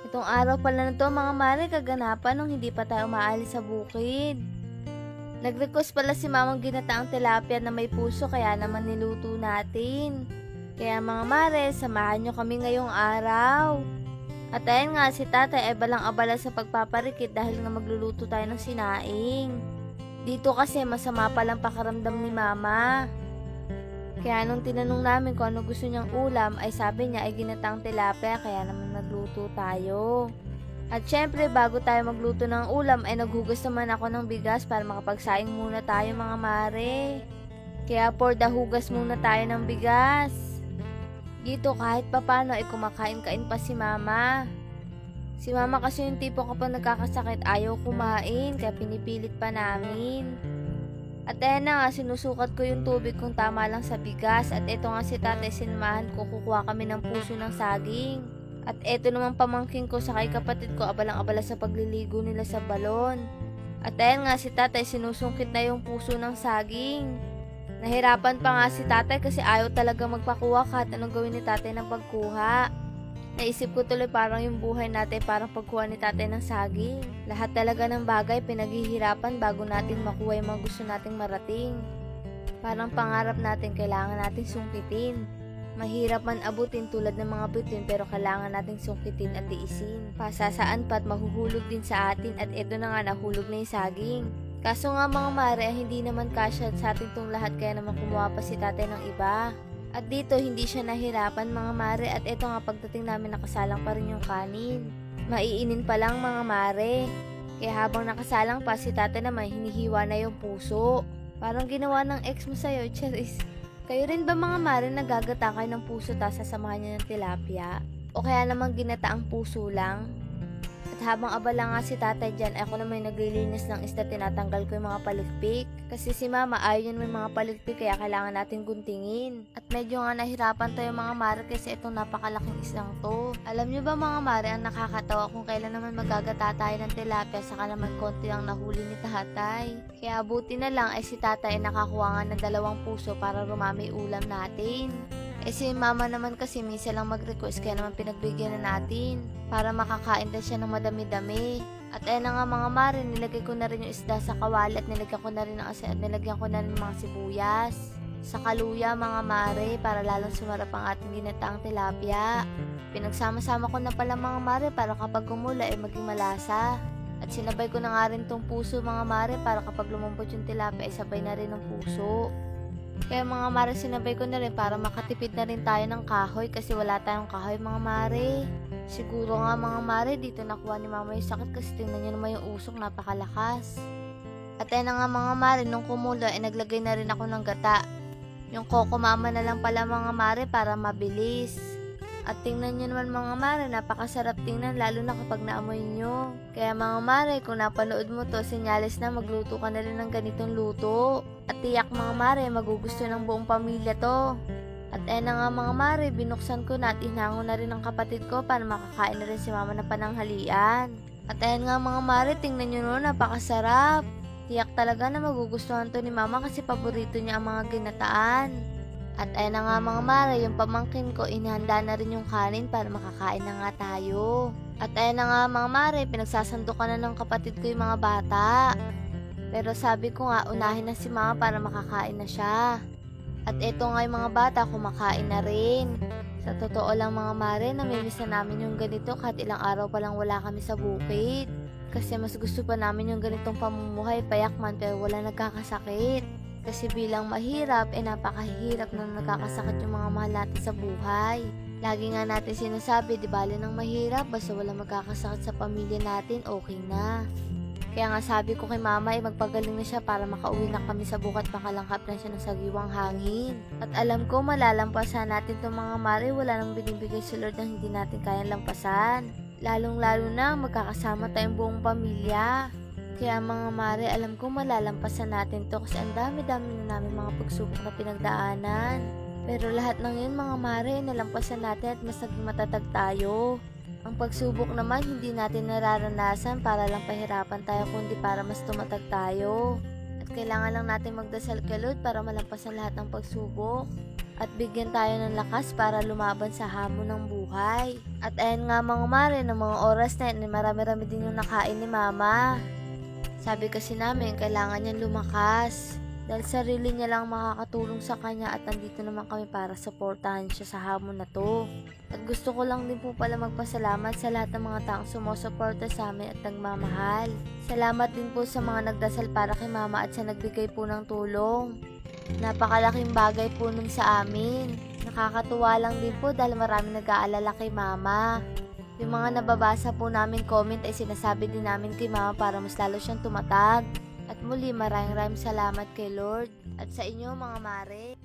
Itong araw pala na to mga mare, kaganapan nung hindi pa tayo umaalis sa bukid. Nag-request pala si mamang ginataang tilapia na may puso kaya naman niluto natin. Kaya mga mare, samahan nyo kami ngayong araw. At ayun nga, si tatay ay balang-abala sa pagpaparikit dahil nga magluluto tayo ng sinaing. Dito kasi masama palang pakaramdam ni mama. Kaya nung tinanong namin kung ano gusto niyang ulam, ay sabi niya ay ginatang tilapia kaya naman nagluto tayo. At syempre bago tayo magluto ng ulam ay naghugas naman ako ng bigas para makapagsaing muna tayo mga mare. Kaya for the hugas muna tayo ng bigas. Dito kahit papano ay kumakain-kain pa si mama. Si mama kasi yung tipo kapag nagkakasakit ayaw kumain kaya pinipilit pa namin. At ayan na nga, sinusukat ko yung tubig kung tama lang sa bigas. At eto nga si tatay, sinamahan ko, kukuha kami ng puso ng saging. At eto naman pamangking ko sa kay kapatid ko, abalang-abala sa pagliligo nila sa balon. At ayan nga si tatay, sinusungkit na yung puso ng saging. Nahirapan pa nga si tatay kasi ayaw talaga magpakuha kahit anong gawin ni tatay ng pagkuha. Naisip ko tuloy parang yung buhay natin parang pagkuha ni tatay ng saging. Lahat talaga ng bagay pinaghihirapan bago natin makuha yung mga gusto nating marating. Parang pangarap natin kailangan nating sungkitin. Mahirap man abutin tulad ng mga bituin pero kailangan nating sungkitin at tiisin. Pasasaan pa at mahuhulog din sa atin at eto na nga nahulog na yung saging. Kaso nga mga mare, hindi naman kasya sa ating tong lahat kaya naman kumuha pa si tatay ng iba. At dito hindi siya nahirapan mga mare at eto nga pagdating namin nakasalang pa rin yung kanin. Maiinin pa lang mga mare. Kaya habang nakasalang pa si tatay naman hinihiwa na yung puso. Parang ginawa ng ex mo sa'yo, Charis. Kayo rin ba mga mare nagagata kayo ng puso tapos sasamahan niya ng tilapia? O kaya naman ginata ang puso lang? At habang abala nga si tatay dyan, ako naman naglilinis ng isda, tinatanggal ko yung mga palikpik. Kasi si mama ayaw yun may mga palikpik kaya kailangan natin guntingin. At medyo nga nahirapan tayo mga mare kasi itong napakalaking islang to. Alam nyo ba mga mare ang nakakatawa kung kailan naman magagata tayo ng tilapia saka naman konti ang nahuli ni tatay. Kaya buti na lang ay si tatay ay nakakuha nga ng 2 puso para rumami ulam natin. Eh si mama naman kasi misa lang mag-request kaya naman pinagbigyan na natin para makakain din siya ng madami-dami. At ayun na nga mga mare, nilagay ko na rin yung isda sa kawali at nilagyan ko na rin ng asin at nilagyan ko na rin ng mga sibuyas. Sa kaluya mga mare para lalong sumarap ang ating ginataang tilapia. Pinagsama-sama ko na pala mga mare para kapag gumula ay maging malasa. At sinabay ko na nga rin tong puso mga mare para kapag lumambot yung tilapia ay sabay na rin ng puso. Kaya mga mare sinabay ko na rin para makatipid na rin tayo ng kahoy kasi wala tayong kahoy mga mare. Siguro nga mga mare dito nakuha ni mama yung sakit kasi tingnan nyo naman yung usok napakalakas. At ayun na nga mga mare nung kumulo ay naglagay na rin ako ng gata. Yung coco mama na lang pala mga mare para mabilis. At tingnan nyo naman mga mare, napakasarap tingnan lalo na kapag naamoy nyo. Kaya mga mare, kung napanood mo to, senyales na magluto ka na rin ng ganitong luto. At tiyak mga mare, magugusto ng buong pamilya to. At ayun na nga mga mare, binuksan ko na at inango na rin ng kapatid ko para makakain na rin si mama ng pananghalian. At ayun nga mga mare, tingnan nyo no, napakasarap. Tiyak talaga na magugustuhan to ni mama kasi paborito niya ang mga ginataan. At ayun na nga mga mare, yung pamangkin ko, inihanda na rin yung kanin para makakain na nga tayo. At ayun na nga mga mare, pinagsasandukan na ng kapatid ko yung mga bata. Pero sabi ko nga, unahin na si mama para makakain na siya. At eto nga yung mga bata, kumakain na rin. Sa totoo lang mga mare, namimiss na namin yung ganito kahit ilang araw pa lang wala kami sa bukid. Kasi mas gusto pa namin yung ganitong pamumuhay, payak man pero wala nagkakasakit. Kasi bilang mahirap, napakahirap na nagkakasakit yung mga mahal natin sa buhay. Lagi nga natin sinasabi, di bale ng mahirap, basta wala magkakasakit sa pamilya natin, okay na. Kaya nga sabi ko kay mama, magpagaling na siya para makauwi na kami sa bukat, makalangkap na siya ng sagiwang hangin. At alam ko, malalampasan natin itong mga mare, wala nang binibigay sa Lord na hindi natin kayang lampasan. Lalong-lalo na, magkakasama tayong buong pamilya. Kaya mga mare, alam ko malalampasan natin to kasi ang dami-dami na namin mga pagsubok na pinagdaanan. Pero lahat ng yun mga mare, nalampasan natin at mas naging matatag tayo. Ang pagsubok naman, hindi natin nararanasan para lang pahirapan tayo kundi para mas tumatag tayo. At kailangan lang natin magdasal kay Lord para malampasan lahat ng pagsubok. at bigyan tayo ng lakas para lumaban sa hamon ng buhay. At ayan nga mga mare, ng mga oras na yan, marami-rami din yung nakain ni mama. Sabi kasi namin, kailangan niyang lumakas. Dahil sarili niya lang makakatulong sa kanya at nandito naman kami para supportahan siya sa hamon na to. At gusto ko lang din po pala magpasalamat sa lahat ng mga taong sumusuporta sa amin at nagmamahal. Salamat din po sa mga nagdasal para kay mama at sa nagbigay po ng tulong. Napakalaking bagay po nun sa amin. Nakakatuwa lang din po dahil marami nag-aalala kay mama. Yung mga nababasa po namin comment ay sinasabi din namin kay mama para mas lalo siyang tumatag. At muli maraming salamat kay Lord at sa inyo mga mare.